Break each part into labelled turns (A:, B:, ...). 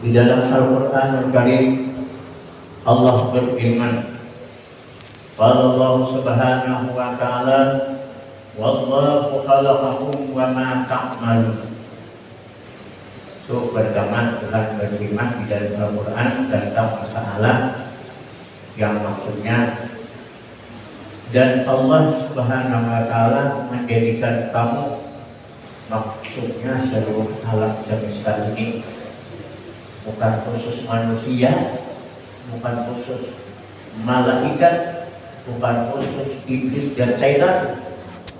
A: Di dalam Al-Quran Al-Karim Allah berfirman, qala Allah Subhanahu wa ta'ala, wallahu khalaqakum wa ma ta'malun. Itu pertama Tuhan berfirman di dalam Al-Quran tentang masalah yang maksudnya, dan Allah Subhanahu wa ta'ala menjadikan kamu, maksudnya seluruh alam semesta ini, bukan khusus manusia, bukan khusus malaikat, bukan khusus iblis dan syaitan,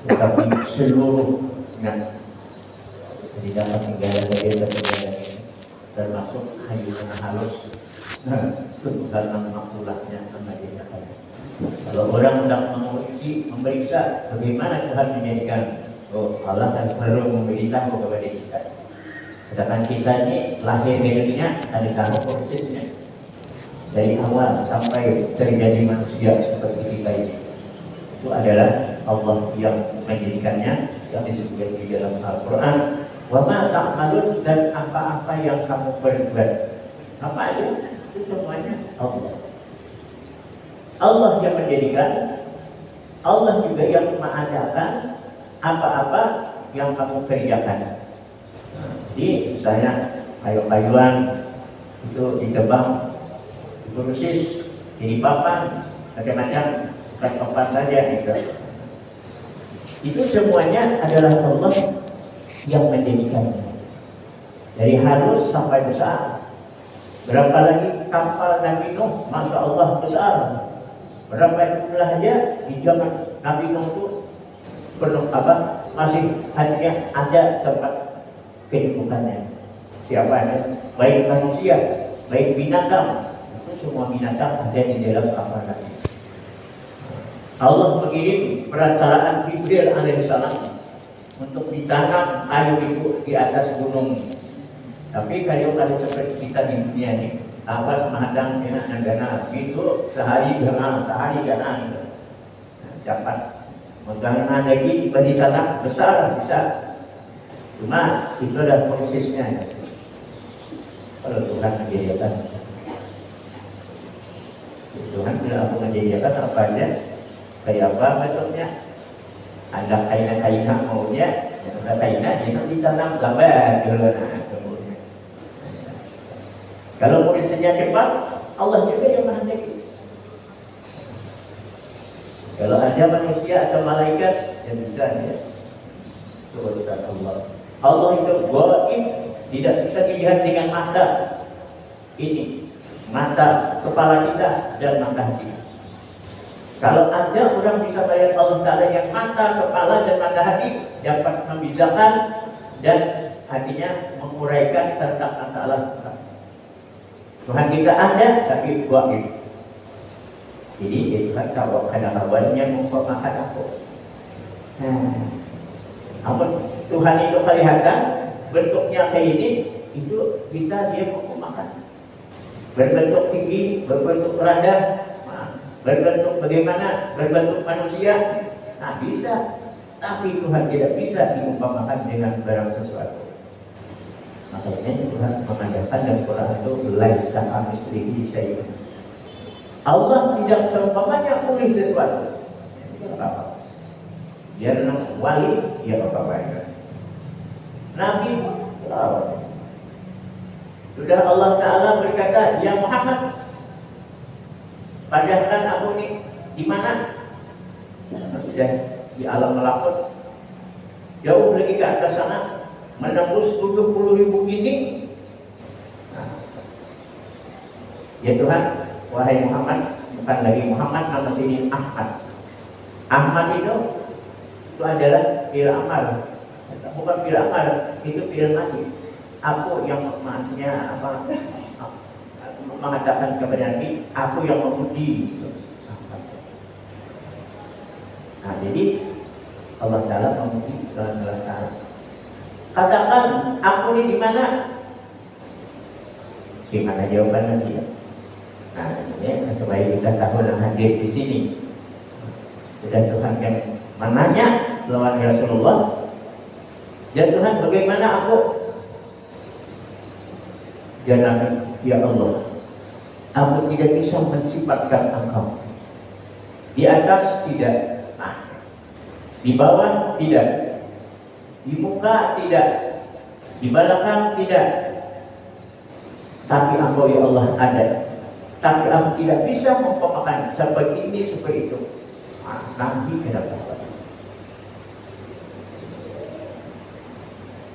A: tetapi seluruhnya. Jadi dalam tinggalan ini termasuk hayunya halus, karena makulahnya sama dia. Kalau orang hendak memeriksa bagaimana Tuhan menjadikan, Allah kan perlu memberitahu kepada kita. Sedangkan kita ini lahir dunia ada tahu prosesnya dari awal sampai terjadi manusia seperti kita ini. Itu adalah Allah yang menjadikannya, yang disebutkan di dalam Al-Quran. Wa ma ta'malun, dan apa-apa yang kamu perbuat, apa aja itu semuanya Allah. Allah yang menjadikan, Allah juga yang mengadakan apa-apa yang kamu kerjakan. Jadi misalnya kayu-kayuan itu ditebang, diproses, jadi papan, macam-macam, bukan papan saja gitu. Itu semuanya adalah Allah yang menjadikannya. Dari halus sampai besar. Berapa lagi kapal Nabi Nuh, Masya Allah besar. Berapa jumlahnya di zaman Nabi Nuh itu penuh apa? Masih hanya ada tempat kehidupannya. Siapa ada? Baik manusia, baik binatang, itu semua binatang ada di dalam kapal Nabi. Allah mengirim perantaraan Jibril alaihissalam untuk ditanam kayu itu di atas gunung. Tapi kayu seperti kita di dunia ini, apa menghadang negara itu sehari ganas, cepat. Menggangan lagi bagi tanah besar bisa. Cuma itu adalah prosesnya. Kalau Tuhan menjadikan, Tuhan tidak menjadikan apa aja, kayak apa bentuknya. Ada kaina-kaina maunya, ada kaina yang ditanam gambar kemudian. Kalau prosesnya cepat, Allah juga yang menghendaki. Kalau ada manusia atau malaikat yang bisa ya, itu urusan Allah. Allah itu gaib, tidak bisa dilihat dengan mata ini, mata kepala kita dan mata hati. Kalau ada orang bisa melihat Allah Ta'ala yang mata, kepala dan mata hati, dapat membedakan dan hatinya menguraikan tentang masalah Tuhan kita ada, tapi gaib. Jadi Tuhan tahu kawan-kawannya mempermakan aku. Apa Tuhan itu kelihatan bentuknya kayak ini, itu bisa dia mempermakan. Berbentuk tinggi, berbentuk rendah, berbentuk bagaimana, berbentuk manusia, nah bisa. Tapi Tuhan tidak bisa diumpamakan dengan barang sesuatu. Makanya Tuhan mengadakan dalam Quran itu laisa kamitslihi syai'un. Allah tidak seumpamanya oleh sesuatu. Itu apa? Dia wali, dia apa-apa. Nabi sudah Allah Ta'ala berkata, ya Muhammad, padahal aku ini di mana? Sudah di alam melakut, jauh lagi ke atas sana, menembus 70.000 gini. Ya Tuhan, wahai Muhammad, bukan lagi Muhammad, nama sini Ahmad. Ahmad itu adalah fil amal, bukan fil amal, itu fil mati. Aku yang maksudnya apa? Mengatakan kepada Nabi, aku yang memuji. Nah, jadi Allah Ta'ala memuji dalam cara. Katakan, aku ini di mana? Gimana jawaban dia? Nah, ini supaya kita tahu dan hadir di sini. Sudah Tuhan yang menanya lawan Rasulullah, ya Tuhan, bagaimana aku? Jangan, ya Allah, aku tidak bisa mensifatkan Engkau. Di atas tidak, nah, di bawah tidak, di muka tidak, di belakang tidak. Tapi Engkau, ya Allah, ada. Tapi aku tidak bisa mengumpamakan seperti ini, seperti itu. Nah, nanti kenapa?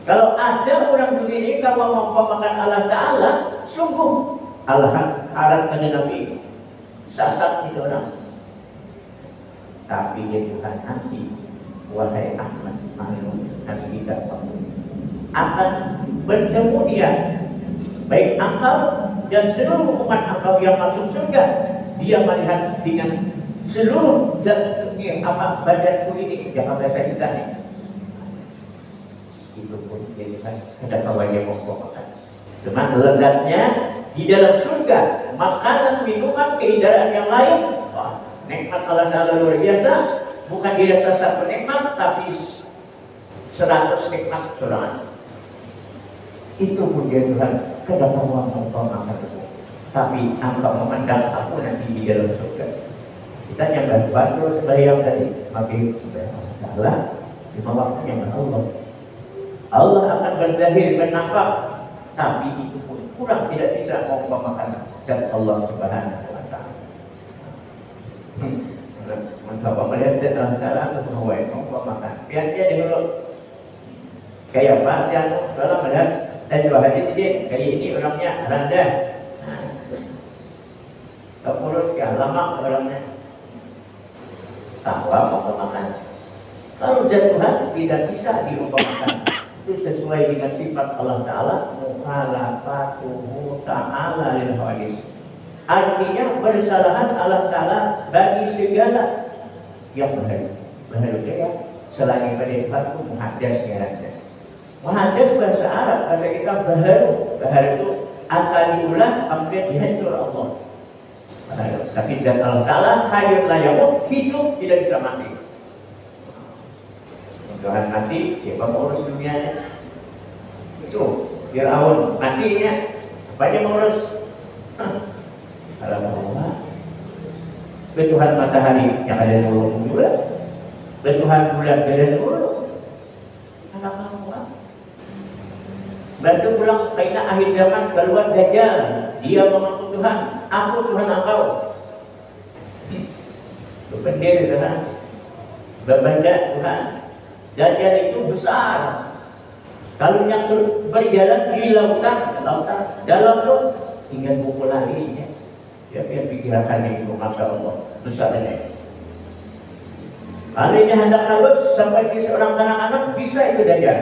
A: Kalau ada orang begini, kalau mengumpamakan Allah Ta'ala, sungguh Allah harap pada Nabi sasar itu orang. Tapi ya Tuhan, nanti wahai Ahmad Mahlum, nanti kita akan bertemu dia, baik engkau dan seluruh umat engkau yang masuk surga. Dia melihat dengan seluruh zat apa badanku ini, jangan bahasa kita nih. Itu pun jadi kan ada kawannya makan. Cuma lezatnya di dalam surga, makanan, minuman, keindahan yang lain. Wah, nikmat Allah Ta'ala luar biasa. Bukan dia satu nikmat, tapi 100 nikmat serangan. Itu pun dia Tuhan, kedatangan engkau makan. Tapi engkau memandang aku nanti di dalam surga. Kita yang bantu sembahyang tadi, makin salah di waktunya Allah. Allah akan berdahir, bernampak, tapi itu pun kurang tidak bisa mengumpamakan zat Allah Subhanahu wa Ta'ala. Mencoba melihat zat Allah Ta'ala untuk mengumpamakan. Biar dia dulu kayak apa? Yang kalau melihat sebuah hadis ini, kayak ini orangnya rendah, kurus, ya lama orangnya. Tanpa mengumpamakan. Kalau zat Tuhan tidak bisa diumpamakan. Itu sesuai dengan sifat Allah Ta'ala, mukhalafatuhu ta'ala lil hadis. Artinya bersalahan Allah Ta'ala bagi segala yang baharu. Baharu ya, selain pada itu muhaddas ya. Muhaddas bahasa Arab, kata kita baharu. Baharu itu asal diulang, kemudian dihancur Allah. Baharu. Tapi zat Allah Ta'ala hayyun la yamut, hidup tidak bisa mati. Tuhan mati, siapa mengurus dunianya? Itu Fir'aun matinya, apa dia mengurus? Alhamdulillah. Tuhan matahari yang ada di mulut juga, Tuhan bulan yang ada di mulut. Alhamdulillah. Bantu pulang karena akhir zaman keluar Dajjal, dia mengaku Tuhan, aku Tuhan engkau. Berdiri Tuhan, berbanda Tuhan. Dajjal itu besar. Kalau yang berjalan di lautan dalam itu tinggal pukul larinya. Dia pikirannya itu, masya Allah, besarnya. Larinya hendak halus seperti seorang anak-anak, bisa itu Dajjal.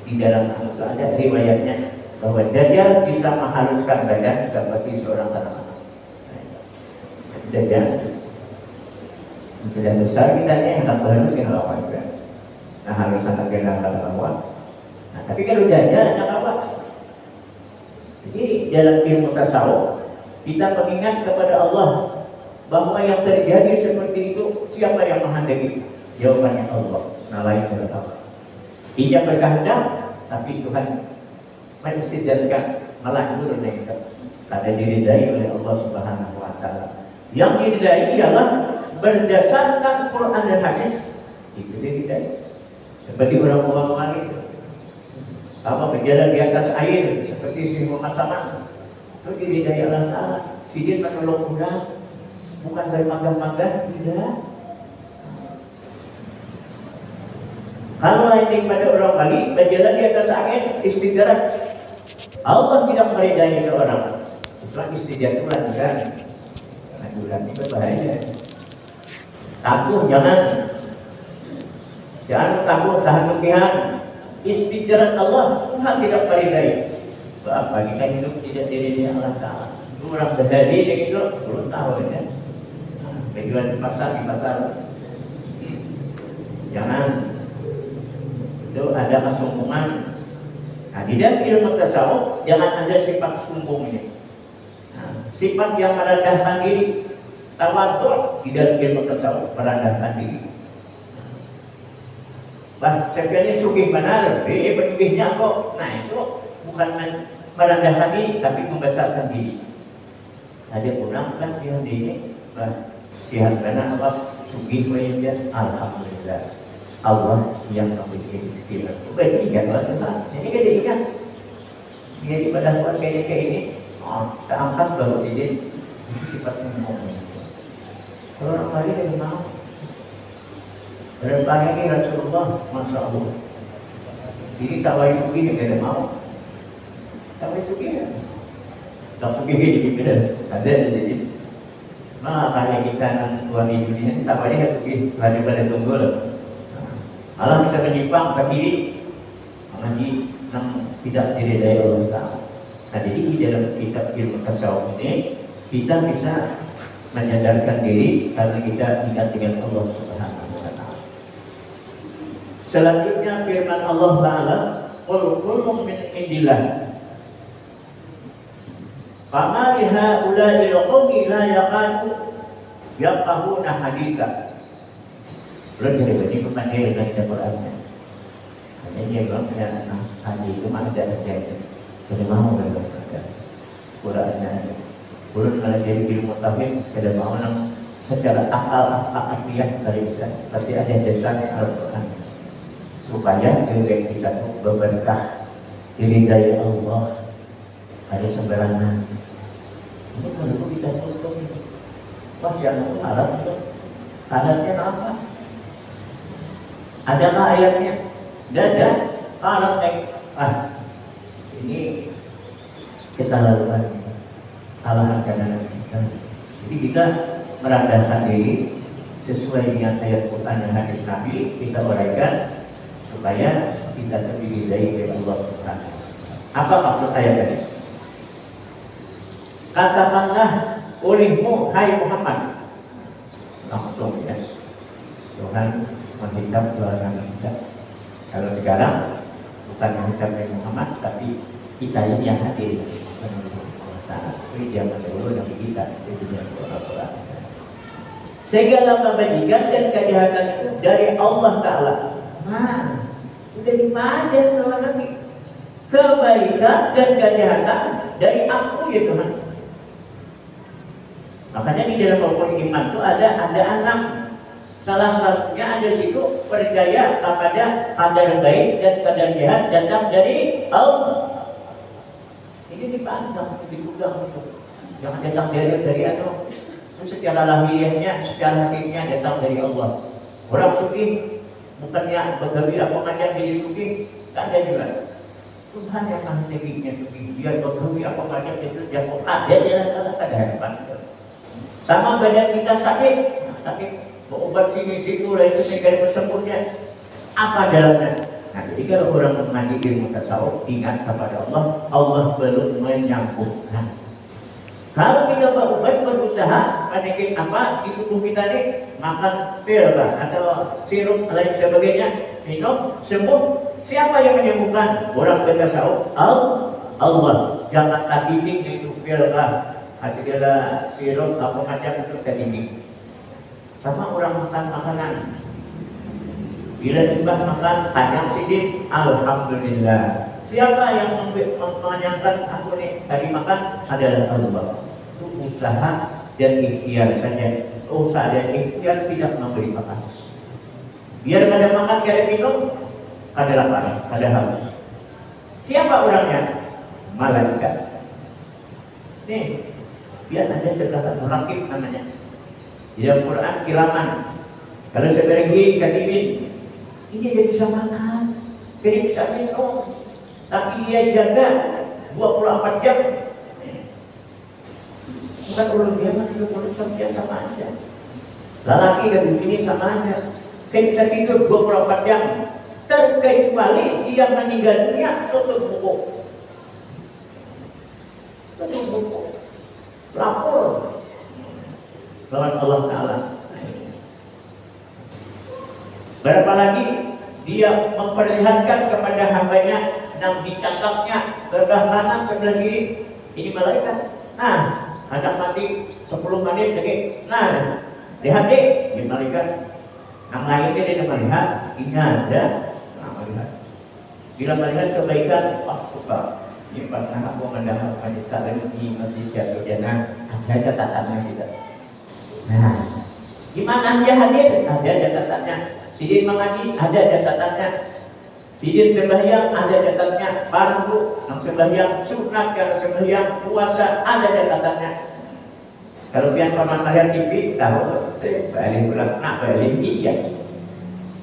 A: Di dalam itu ada riwayatnya bahwa Dajjal bisa menghaluskan badan seperti seorang anak-anak. Dajjal sudah besar kita ini hendak berhalusin lawan juga. Nah harus anak kita lawan. Nah tapi kalau Dajjal anak apa? Jadi dalam ilmu tasawuf kita mengingat kepada Allah bahwa yang terjadi seperti itu siapa yang menghendaki? Jawabannya Allah. Nah lain berkata. Ia berkehendak, tapi Tuhan mengistiadatkan malah menurunkan pada diridai oleh Allah Subhanahu Wa Taala. Yang diridai ialah berdasarkan Quran dan hadis. Itu diridai. Seperti orang itu. Apa berjalan di atas air seperti si Muhammad Saman. Itu diridai Allah Taala. Sidin menolong mudah, bukan dari magang-magang, tidak. Kalau ini pada orang Bali berjalan di atas angin istirahat, Allah tidak meridai orang. Bukan istirahat bulan kan? Karena bulan itu bahaya. Takut jangan takut tahan kepihan. Istirahat Allah Tuhan tidak meridai. Apa kita hidup tidak diridai Allah Taala? Orang berdiri itu belum tahu ya. Berjualan di pasar jangan. Itu ada kesombongan. Nah, di dalam ilmu tasawuf jangan ada sifat sombong ini. Nah, sifat yang merendahkan diri, tawadhu di dalam ilmu tasawuf merendahkan diri. Bah, sebenarnya sugih benar, berbisnya kok. Nah itu bukan merendahkan diri, tapi membesarkan diri. Ada orang kan yang ini, bah, sihat benar apa sugih wajah, alhamdulillah. Allah yang memberi rezeki. Baik kan Allah. Jadi kita ingat, jadi pada saat kayak ini, terangkat bahwa ini sifatnya mukmin. Kalau orang lain dari mana? Berapa ini Rasulullah, Masya Allah. Ini tawai sugi yang tidak mau. Tawai sugi ya. Tak sugi ini tidak ada di sini. Makanya kita tuan di dunia tawai yang sugi daripada tunggul. Allah bisa menyimpang ke kiri. Mengaji yang tidak diridai Allah Taala. Nah jadi di dalam kitab ilmu tasawuf ini kita bisa menyadarkan diri karena kita ingat dengan Allah Subhanahu. Selanjutnya firman Allah Ta'ala, qul kullun min indillah. Fama li haula'i al-qawmi la yafqahuna haditsa. Belum dari begini pemanggil dengan Al-Qur'annya. Hanya dia bilang hadis itu mana ada saja. Jadi mau dengan Qur'annya. Belum kalau jadi ilmu tafsir tidak mau secara akal-akaliah dari bisa. Tapi ada dasarnya Al-Qur'an. Supaya diri kita itu berberkah, diridai Allah, ada sembarangan. Ini perlu kita tutup. Wah, jangan Arab itu. Adatnya apa? Adakah ayatnya? Tidak ada. Arab ini kita lakukan salah ajaran kita. Jadi kita merendahkan diri sesuai dengan ayat Quran dan hadis Nabi, kita uraikan supaya kita terdiri dari Allah Subhanahu. Apa maksud ayat ini? Katakanlah olehmu, hai Muhammad. Langsung ya. Tuhan menghitap suara kita. Kalau sekarang bukan menghitap dari Muhammad, tapi kita ini yang hadir. Jadi jangan dulu yang kita itu yang orang-orang. Segala kebajikan dan kejahatan itu dari Allah Ta'ala. Nah, sudah dimaja sama Nabi. Kebaikan dan kejahatan dari aku ya Tuhan. Makanya di dalam rukun iman itu ada anak. Salah satunya ada situ percaya kepada qadar baik dan qadar jahat datang dari Allah. Ini dipandang, dipegang itu. Jangan datang dari atau secara lahiriahnya, secara hatinya datang dari Allah. Orang suci bukannya begawi apa ngajak diri suci, tak ada juga. Tuhan yang menghentinya suci, dia begawi apa ngajak itu jatuh ada jalan ada harapan. Sama badan kita sakit, berobat sini situ lah itu negara bersembuhnya. Apa dalamnya? Nah, jadi kalau orang mengaji ilmu tasawuf ingat kepada Allah, Allah belum menyambutkan. Kalau kita berusaha menaikkan apa di tubuh kita ini, makan pil atau sirup lain sebagainya, minum sembuh. Siapa yang menyembuhkan? Orang bertasawuf, Allah. Jangan tak dinding itu pil ada sirup apa macam untuk tak dinding. Sama orang makan makanan. Bila tiba makan kacang sidik, alhamdulillah. Siapa yang mengenyangkan aku nih tadi makan adalah Allah. Itu usaha dan ikhtiar saja. Usaha dan ikhtiar tidak memberi makan. Biar kada makan, kada minum, kada lapar, kada haus. Siapa orangnya? Malaikat. Nih, biar ada terkata rakib namanya. Di dalam Quran kiraman. Kalau saya pergi katibin, ini dia bisa makan, jadi bisa minum, tapi dia jaga 24 jam. Bukan ulun dia mah 24 jam sama aja. Lelaki dan begini sama aja. Dia bisa tidur 24 jam. Terkecuali dia meninggal dunia, tutup buku. Tutup buku. Lapor lawan Allah Ta'ala. Berapa lagi dia memperlihatkan kepada hambanya yang dicatatnya sebelah kanan sebelah kiri. Ini malaikat. Nah, anak mati 10 menit lagi. Nah, lihat deh, ini malaikat. Yang lainnya dia melihat ini ada melihat. Bila melihat kebaikan, wah suka. Ini pernah aku mendengar hadis kalian di Masjid Syarjana, ada catatannya kita. Nah, gimana dia hadir? Ada catatannya. Sidin mengaji, ada catatannya. Sidin sembahyang, ada catatannya. Fardu, yang sembahyang sunat, yang sembahyang puasa, ada catatannya. Kalau pian paman melihat TV, tahu balik pulang, nak balik iya.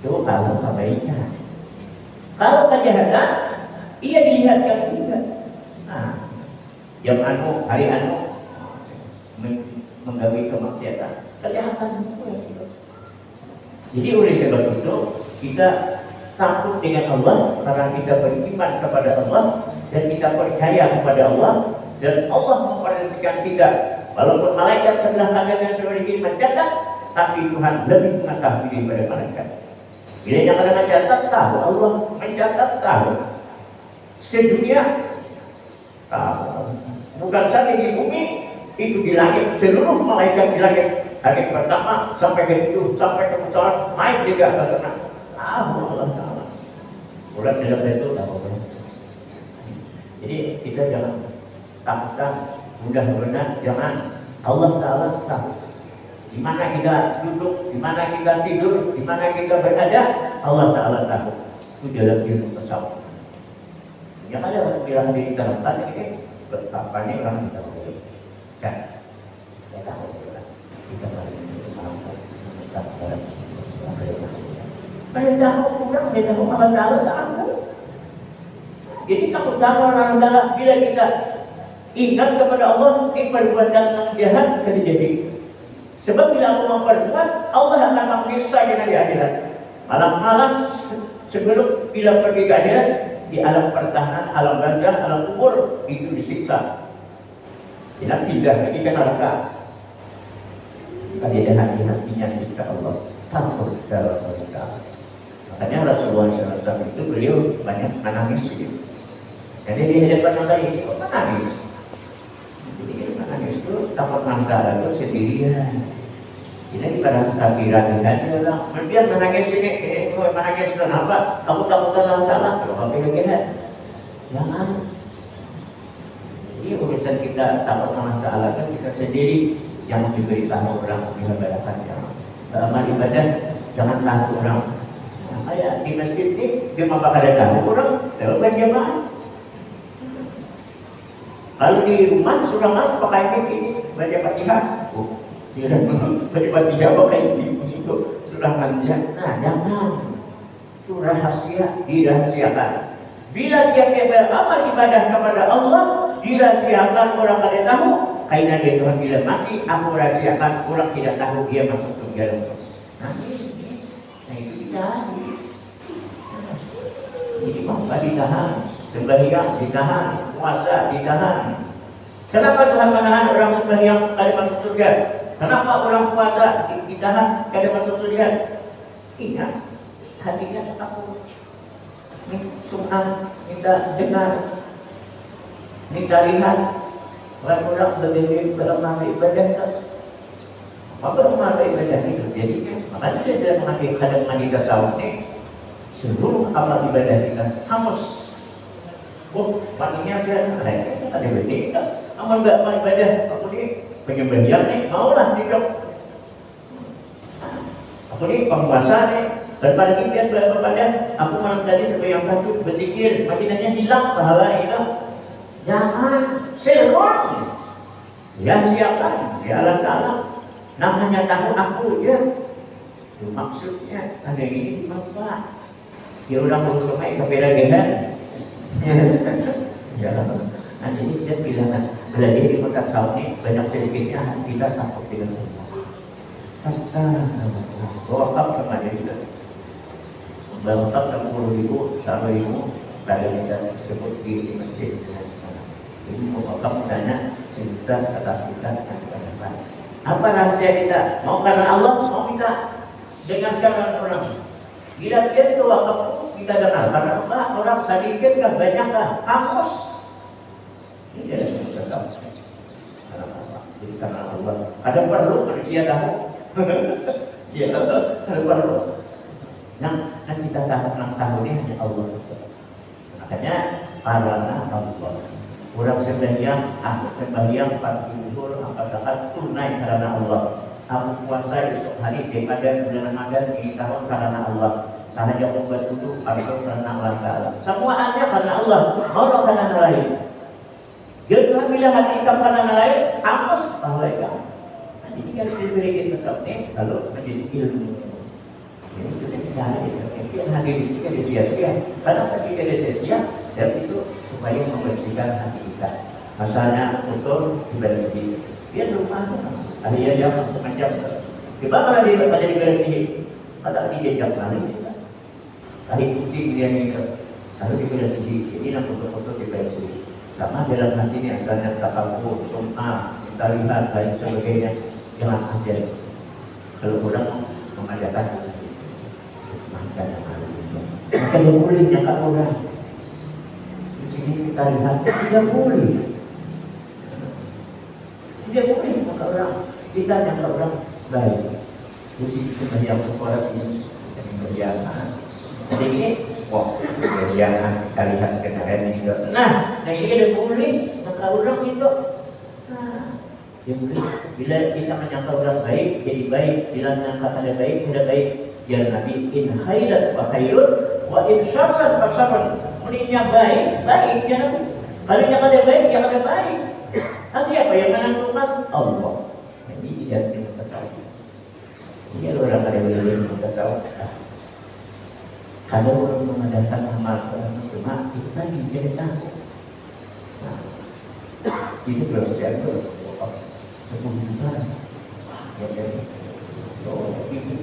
A: Itu kalau kebaikan. Kalau kejahatan, ia dilihatkan juga. Nah, yang hari menggawi kemaksiatan, kejahatan itu. Jadi oleh sebab itu kita takut dengan Allah karena kita beriman kepada Allah dan kita percaya kepada Allah dan Allah memperhatikan kita. Walaupun malaikat sebelah kanan dan sebelah kiri mencatat, tapi Tuhan lebih mengetahui daripada malaikat. Bila yang ada mencatat tahu, Allah mencatat tahu. Sedunia tahu. Bukan saja di bumi, itu di langit. Seluruh malaikat di langit. Hari pertama sampai ke itu, sampai ke pesawat naik juga ke sana. Tahu Allah Taala. Bulan dalam itu tahu. Jadi kita jangan takutkan, mudah-mudahan jangan. Allah Taala tahu. Di mana kita duduk, di mana kita tidur, di mana kita berada, Allah Taala tahu. Itu dalam ilmu tasawuf. Yang ada bilang di dalam tadi ini betapa ini orang kita boleh. Kan? Saya tahu kita balik ke malam kita pada saya tahu kurang, saya tahu Allah Taala tahu. Jadi takut orang dalam bila kita ingat kepada Allah, perbuatan yang jahat terjadi. Sebab bila aku memperbuat, Allah akan memeriksa kita di akhirat. Malam-malam sebelum bila pergi ke akhirat, di alam pertahanan, alam barzah, alam kubur itu disiksa. Tidak lagi ke neraka. Tadi ada hati-hatinya siksa Allah. Takut secara Allah. Makanya Rasulullah SAW itu beliau banyak menangis. Jadi di hadapan Allah ini menangis. Jadi menangis itu takut mangkara itu sendirian. Ini pada takbiran saja orang. Kemudian menangis ini, menangis kenapa? Kamu takutan Allah. Kalau kamu pilih jangan. Ini urusan kita takut Allah kan kita sendiri yang diberitahu orang mengibadahkan yang amal ibadah jangan takut orang. Kayak di masjid ini dia mau pakai tahu orang, kalau berjamaah. Kalau di rumah sudah nggak pakai ini baca Fatihah. Dia tiba-tiba pakai itu sudah mandian. Nah, jangan. Itu rahasia, dirahasiakan. Bila dia beramal ibadah kepada Allah, dirahasiakan orang tidak tahu. Karena dia Tuhan bila mati, aku rahasiakan orang tidak tahu dia masuk ke dalam. Nah itu ditahan. Jadi maka ditahan, sembahyang ditahan, puasa ditahan. Kenapa Tuhan menahan orang sembahyang ada masuk surga? Kenapa orang puasa ditahan kada masuk surga? Ingat, hatinya takut. Tuhan minta dengar, minta lihat. Orang-orang berdiri bermakna ibadah. Maka bermakna ibadah itu jadinya. Makanya dia tidak mengaji kadang mandi tasawuf ini. Seluruh amal ibadah kita hangus. Oh, mandinya biar ada beda. Amal ibadah aku ini penyembelihan nih, maulah hidup. Aku ini penguasa nih, daripada kita berpada aku malam tadi sebagai yang satu berzikir, makinannya hilang, pahala hilang. Jangan serong. Ya siapa? Ya Allah. Namanya tahu aku ya. Itu maksudnya ada ini manfaat. Dia orang berusaha kepala gehan. Ya Allah. Nanti ini dia bilang, berarti di kota Saudi banyak sedikitnya kita takut dengan wakaf kepada kita. Wakaf 60.000, 100.000 pada kita sebut di masjid. Ini wakaf dana kita setelah kita dan apa rahasia kita? Mau karena Allah, mau kita dengan cara orang. Bila dia itu wakaf kita dengar karena Allah, orang sedikit kan banyak kan, kamus. Ini adalah susah tahu. Karena apa? Jadi karena Allah. Ada perlu manusia tahu. Ya, ada perlu. Yang kita tahu ini hanya Allah. Makanya karena Allah. Orang sembahyang, aku sembahyang 40 zuhur, apakah tunai karena Allah. Aku puasa esok hari daripada bulan Ramadan ini tahun karena Allah. Sahaja obat itu atau karena Allah Ta'ala. Semuanya karena Allah, Allah karena lain. Jadi bila hati kita karena lain, hapus pahala kamu. Jadi kalau diberi kita ini, kalau menjadi ilmu. Ini sudah dicari, yang hadir di sini dia. Karena ketika dia dan itu supaya membersihkan hati kita. Masalahnya kotor dibersih. Dia lupa. Akhirnya dia macam. Gimana dia pada dibersih? Pada dia jam kali. Tadi kucing dia ni, lalu dibersih. Ini nak kotor dibersih. Sama dalam hati ini asalnya takabur, sum'ah, kita lihat dan sebagainya. Jangan ajar. Kalau orang mengajarkan maka dia boleh jangka orang. Di sini kita lihat tidak boleh. Tidak boleh maka orang kita jangka orang baik. Di sini kita yang berkuasa ini yang berjamaah. Jadi ini, wah, berjamaah kita lihat kendaraan ini. Nah, yang ini tidak boleh maka orang itu. Nah, dia boleh. Bila kita menyangka orang baik, jadi baik. Bila menyangka tidak baik, tidak baik. Ya Nabi in khairat wa khairun wa in syarrat wa syarrun. Mulanya baik, baik ya Nabi. Kalau yang ada baik, yang ada baik. Siapa yang menentukan? Allah. Jadi dia tidak tahu. Ini orang ada yang tidak tahu. Kalau orang mengadakan amal cuma itu tadi dia tahu. Nah, itu belum saya tahu. Kemudian, ya, oh, itu.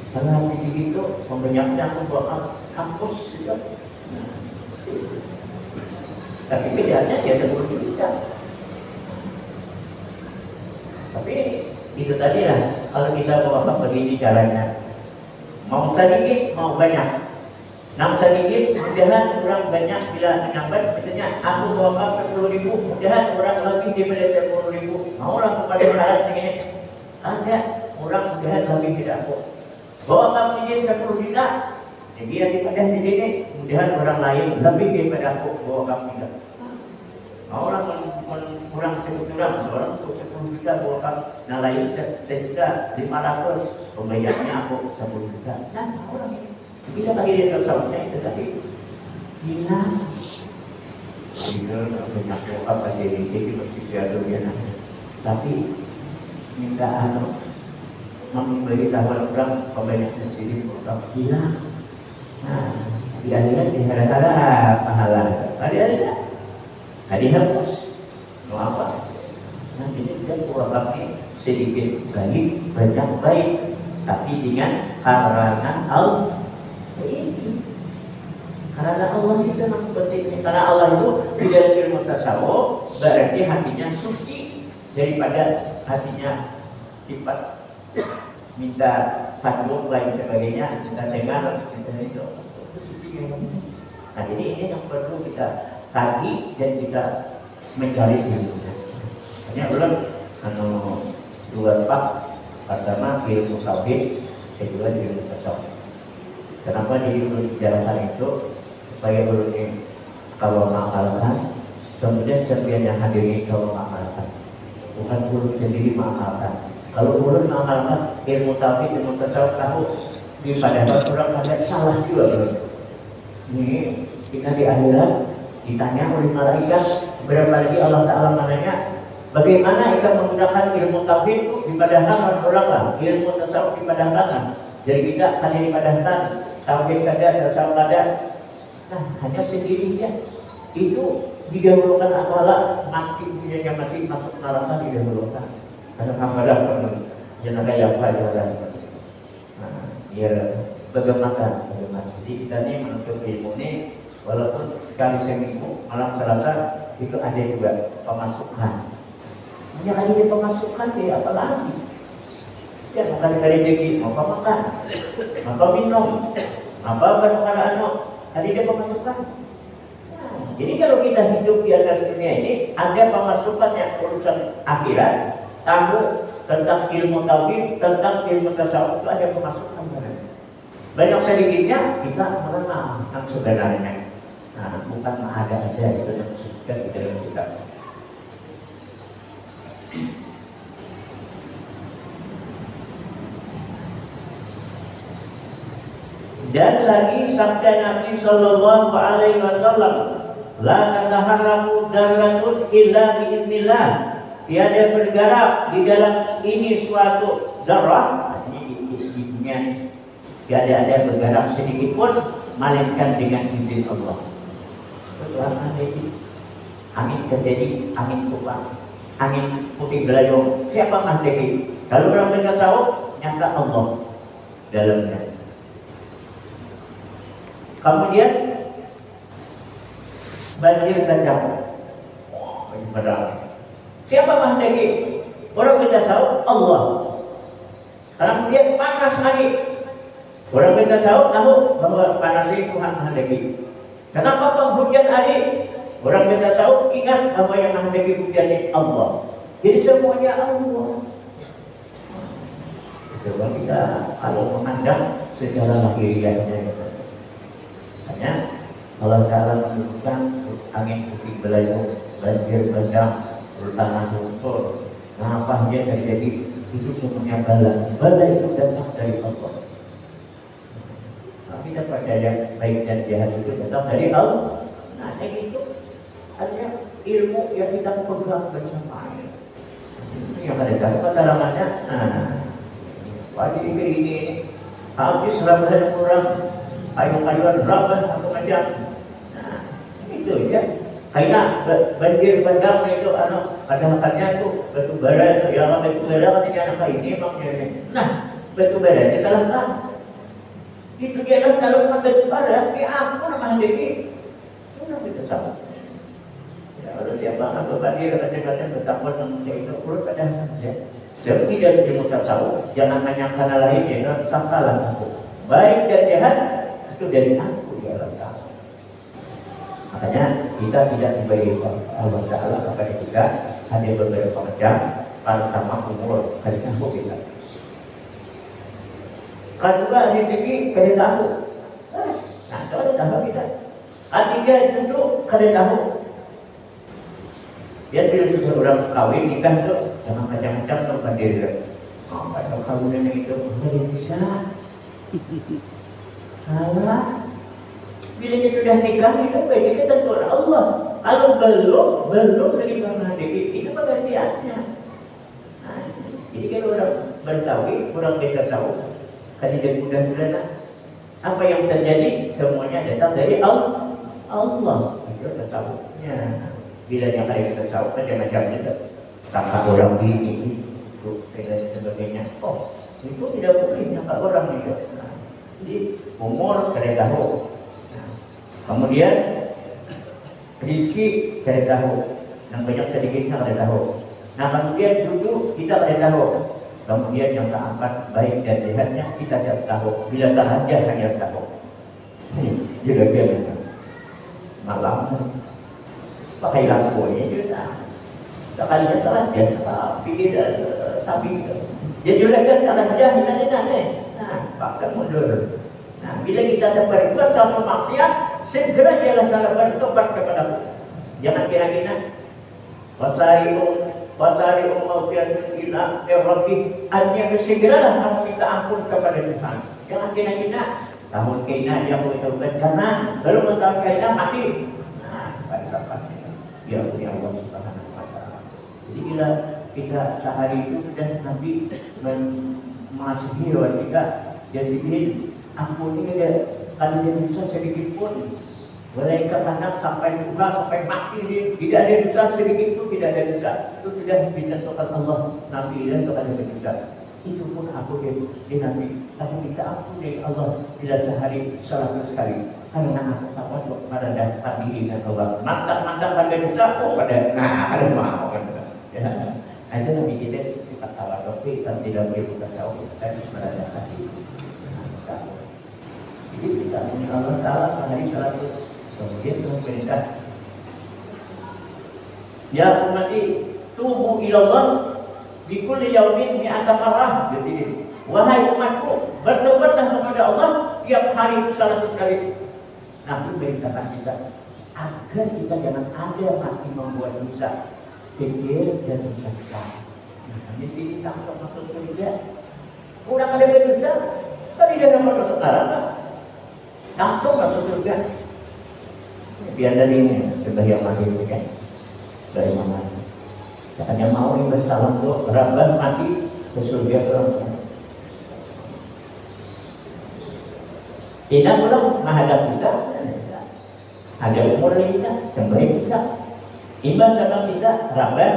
A: Kalau di sini itu membanyaknya membawa kampus juga. Tapi bedanya dia ada juga. Tapi itu tadi lah. Kalau kita bawa begini caranya, mau sedikit, mau banyak. Nak sedikit, mudahan orang banyak bila menyambat. Misalnya aku bawa 10.000, mudahan orang lebih daripada 10.000. Mau orang kepada syarat begini. Ada orang mudahan lebih tidak aku. Bawa kamu izin 10 juta, dia daripada di sini, mudahan orang lain lebih daripada aku bawa kamu tidak. Orang kurang 10 juta, seorang untuk 10 juta bawa kamu, yang lain 1 juta 500, pembayarnya aku 10 juta. Nah, orang ini, bila bagi dia tersawatnya itu tadi, gila. Bila banyak doa pada diri sini mesti jatuh dia nak. Tapi minta memberi tahuan orang pembanyaknya sendiri orang gila. Nah, di akhirat dihara-hara pahala. Ada hapus. Mau apa? Nah, jadi kita kami sedikit baik, banyak baik, tapi dengan karena Allah ini. Karena Allah itu memang pentingnya. Karena Allah itu di dalam ilmu tasawuf berarti hatinya suci daripada hatinya sifat minta sandung lain sebagainya, minta dengar, minta itu. Nah, jadi ini yang perlu kita kaji dan kita mencari ilmunya. Hanya belum dua bab, pertama ilmu tauhid, kedua ilmu tasawuf. Kenapa jadi pembicarakan itu? Supaya belum kalau mengamalkan, kemudian setiap yang hadir ini kalau mengamalkan, bukan belum sendiri mengamalkan. Kalau urut mengamalkan ilmu tauhid, ilmu tasawuf tahu di padahal orang kadang salah juga bro. Ini kita di akhirat ditanya oleh malaikat berapa lagi Allah Ta'ala menanya bagaimana kita menggunakan ilmu tauhid itu di padahal orang lah, ilmu tasawuf di padahal. Jadi kita hanya di padahal tauhid kada, tasawuf kada. Nah, hanya sendirinya itu didahulukan akhlak mati dunia mati masuk neraka didahulukan. Karena amalan pun jangan kayak apa jalan. Nah, biar bagaimana. Jadi kita ini menuntut ilmu ini walaupun sekali seminggu malam Selasa itu ada juga pemasukan. Hanya ada pemasukan dia apa lagi? Ya bukan dari rezeki mau makan, mau minum, apa anu ada dia pemasukan. Jadi kalau kita hidup di atas dunia ini ada pemasukan yang urusan akhirat, tahu tentang ilmu tauhid, tentang ilmu tasawuf itu ada pemasukan. Banyak sedikitnya kita mengenal yang sebenarnya. Nah, bukan ada aja itu yang disebutkan di dalam kitab. Dan lagi sabda Nabi Sallallahu Alaihi Wasallam, la tataharraku darratun illa biiznillah. Tiada bergerak di dalam ini suatu darah, artinya di dunia ini. Tiada ada bergerak sedikit pun melainkan dengan izin Allah. Angin terjadi, angin kubang, angin putih belayung. Siapa menghendaki? Kalau orang mereka tahu, nyata Allah dalamnya. Kemudian banjir bandang. Banjir bandang. Siapa menghendaki? Orang kita tahu Allah. Kemudian panas lagi. Orang kita tahu bahwa panas ini Tuhan menghendaki. Kenapa penghujan hari? Orang kita tahu ingat bahwa yang menghendaki hujan ini Allah. Jadi semuanya Allah. Coba kita kalau memandang secara lahiriahnya, hanya Allah Taala menunjukkan angin putih belayung, banjir bandang, tanah longsor, apa saja terjadi itu semuanya bala. Bala itu datang dari Allah. Kita percaya baik dan jahat itu datang dari Allah. Nah, itu hanya ilmu yang kita pegang bersama. Itu yang ada dalam keterangannya. Nah, wajib ini habis rabahan kurang, kayu-kayuan rabah atau macam. Nah, itu ya. Karena banjir bandang itu ada makannya itu batu bara itu yang batu bara katanya anak ini maknanya. Nah, batu bara ini salah kan? Itu dia kalau mata bara, dia ampun menghendaki. Itu kita sama. Ya, kalau siapa apa banjir kata-kata betapa dengan itu urut pada ya. Jadi dari ilmu tasawuf jangan menyangka lain ya, sangkalah aku. Baik dan jahat itu dari aku ya Allah. Makanya kita tidak diberi Allah Taala kepada kita hanya beberapa macam sama umur dari aku kita. Kedua di sini kalian tahu. Nah, kalau tambah kita. Ketiga duduk kalian tahu. Dia bila sudah orang kawin nikah tu jangan macam-macam tempat dia. Kalau kawin itu boleh bisa. Salah. Bila dia sudah nikah itu baiknya tentu Allah. Kalau belum lagi menghadapi itu pengertiannya. Nah, jadi kalau orang berkawin, orang bisa tahu. Kali mudah-mudahan apa yang terjadi semuanya datang dari Allah. Itu tasawufnya. Bila yang kalian tasawuf macam-macam itu. Kakak orang ini itu dan sebagainya. Oh, itu tidak boleh kakak orang juga. Nah, jadi umur kalian tahu. Nah, kemudian rezeki kalian tahu. Yang banyak sedikitnya kalian tahu. Nah, kemudian duduk kita kalian tahu. Kemudian yang keempat baik dan jahatnya kita tidak tahu. Bila sahaja hanya tahu. Juga dia malam pakai lampu ini juga. Sekalinya sahaja tapi tidak sapi. Dia juga kan sahaja hinanya. Nah, pakai mundur. Nah, bila kita berbuat sama maksiat, segera jalan dalam bertobat kepada Allah. Jangan kira-kira Wasari umaufiatun ila Rabbi. Artinya bersegeralah kamu minta ampun kepada Tuhan. Jangan kira-kira tahun kena yang mau taubat jangan. Belum tahun kena mati. Nah, pada pasti. Ya Allah Subhanahu wa taala. Jadi bila kita sehari itu sudah Nabi mengasihi lewat kita, jadi ini ampuni dia kalau dia bisa sedikit pun. Malaikat anak sampai luka, sampai mati dia. Tidak ada dosa sedikit pun, tidak ada dosa. Itu sudah ditentukan Allah Nabi dan kepada kita. Itu pun aku di Nabi. Tapi kita ampun dari Allah bila sehari 100 kali. Karena aku sama pada dasar diri dengan Allah. Mantap pada dosa, pada ada mau kan. Ya, ada Nabi kita sifat tawaduk, kita tidak boleh buka tahu, tapi pada dasar diri. Jadi kita ini Allah Taala sehari 100. Kemudian pemerintah ya ummati tubu ilallah Bikul yaumin mi'ata marrah. Jadi, wahai umatku, bertobatlah kepada Allah tiap hari 100 kali. Nabi beritakan kita agar kita jangan ada mati membuat dosa kecil dan dosa besar. Nah, jadi kita masuk surga. Kurang ada dosa, tadi dia dapat dosa neraka. Langsung masuk surga. Biar dari ini sudah yang mati kan? Dari mana? Hanya mau yang bersalam tuh Rabban mati ke surga terus. Tidak belum menghadap bisa. Ada umur kita, sembari bisa. Imbas sama bisa, Rabban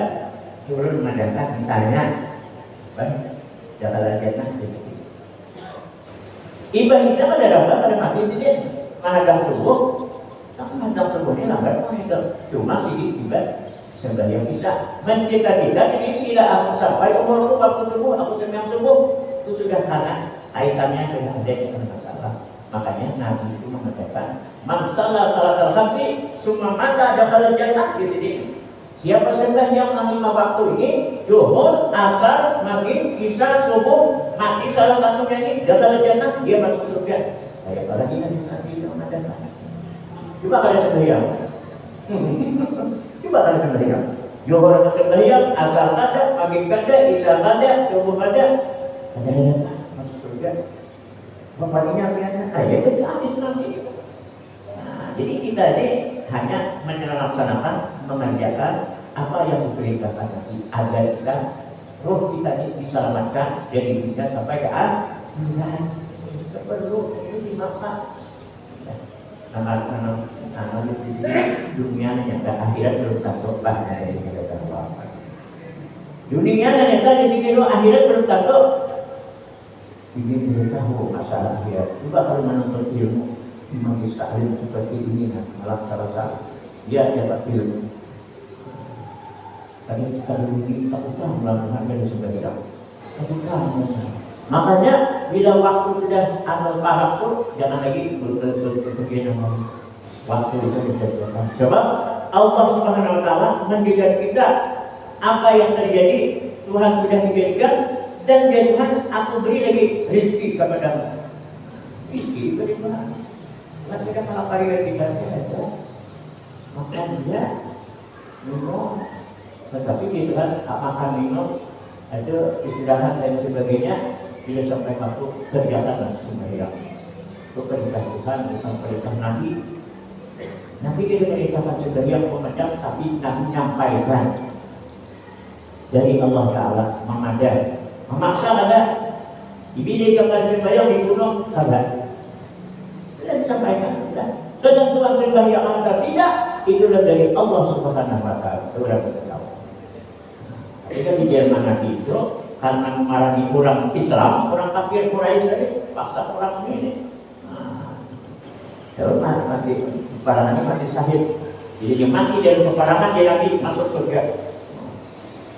A: turun mendatang misalnya, jalan jannah. Imbas bisa pada Rabban pada mati dia menghadap tubuh. Menghadap tubuh ini lambat menghadap. Cuma sedikit imbas sembari bisa. Mencita-cita jadi tidak aku sampai umurku waktu tubuh, aku sedang tubuh itu sudah kalah. Kaitannya dengan ada masalah. Makanya Nabi itu mengatakan, "Man shalla salatal haqi, summa mata dakhala jannah." Di sini. Siapa sembahyang 5 waktu ini, zuhur, asar, maghrib, isya, subuh, mati salah satunya ini, dakhala jannah, dia masuk surga. Kayak apalagi Nabi itu mengatakan. Coba kalian sembahyang. Coba kalian sembahyang. Zuhur sembahyang, asar ada, maghrib ada, isya ada, subuh ada. Ada masuk surga. Bapaknya biasa, ya itu hadis Nabi. Nah, jadi kita ini hanya melaksanakan, mengerjakan apa yang diperintahkan Nabi agar kita roh kita ini diselamatkan dari kita sampai ke akhirat. Kita perlu ini dimakan. Anak di dunia nyata akhirat belum tahu pada dari kita apa. Dunia nyata di sini akhirat belum tahu. Ini beritahu masalah dia. Coba kalau menuntut ilmu di majlis taklim seperti ini, malah terasa dia dapat ilmu. Tadi kalau ini tak usah melakukan dan sebagainya. Makanya bila waktu sudah amal paham pun jangan lagi berkegiatan waktu itu dikerjakan. Sebab Allah Subhanahu Wa Taala mendidik kita apa yang terjadi Tuhan sudah dijadikan. Dan ya Tuhan, aku beri lagi rezeki kepadamu. Rezeki dari mana? Bukan kita malah pari dikasih aja. Makan dia, minum, tetapi di Tuhan makan minum, ada istirahat dan sebagainya, tidak sampai waktu kerjakan sembahyang. Itu perintah Tuhan, bukan perintah Nabi. Nabi tidak perintahkan sembahyang macam, tapi Nabi menyampaikan dari Allah Taala mengajar. Memaksa ada dibeli kepada sembahyang di gunung ada sudah disampaikan sudah. Sedang Tuhan sembahyang atau tidak itulah dari Allah Subhanahu Wa Taala. Sudah tahu. Jika di Jerman Nabi itu karena memarahi orang Islam, orang kafir Quraisy tadi paksa orang ini. Terus masih peperangannya masih sahih. Jadi dia mati dari peperangan dia lagi masuk surga.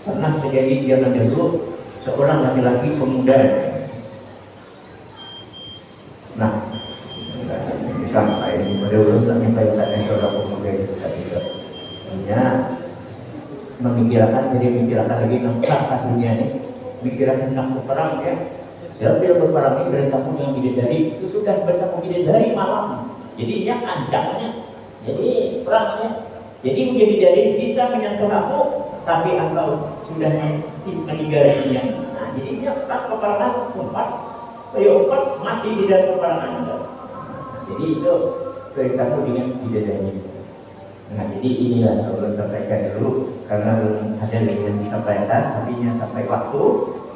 A: Pernah terjadi di zaman dahulu. Seorang laki-laki pemuda. Nah, sampai mudah-mudahan sampai tanya seorang pemuda itu juga. Hanya memikirkan, jadi memikirkan lagi tentang dunia ini, memikirkan tentang perang ya. Dalam film berperang ini beritahu yang bidadari itu sudah beritahu bidadari malam. Jadi dia ancamannya, jadi perangnya. Jadi bidadari bisa menyentuh aku, tapi engkau sudah meninggal dunia. Nah, jadinya pas peperangan umpat mati di dalam peperangan. Jadi itu beritahu dengan bidadari. Nah, jadi inilah saya sampaikan dulu karena belum ada yang disampaikan, artinya sampai waktu.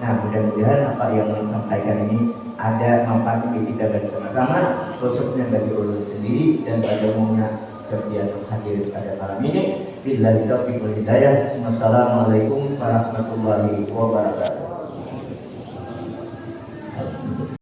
A: Nah, mudah-mudahan apa yang disampaikan ini ada manfaat bagi kita bersama-sama, khususnya bagi ulun sendiri dan pada umumnya setiap hadir pada malam ini. Billahi taufiq wal hidayah. Wassalamualaikum warahmatullahi wabarakatuh.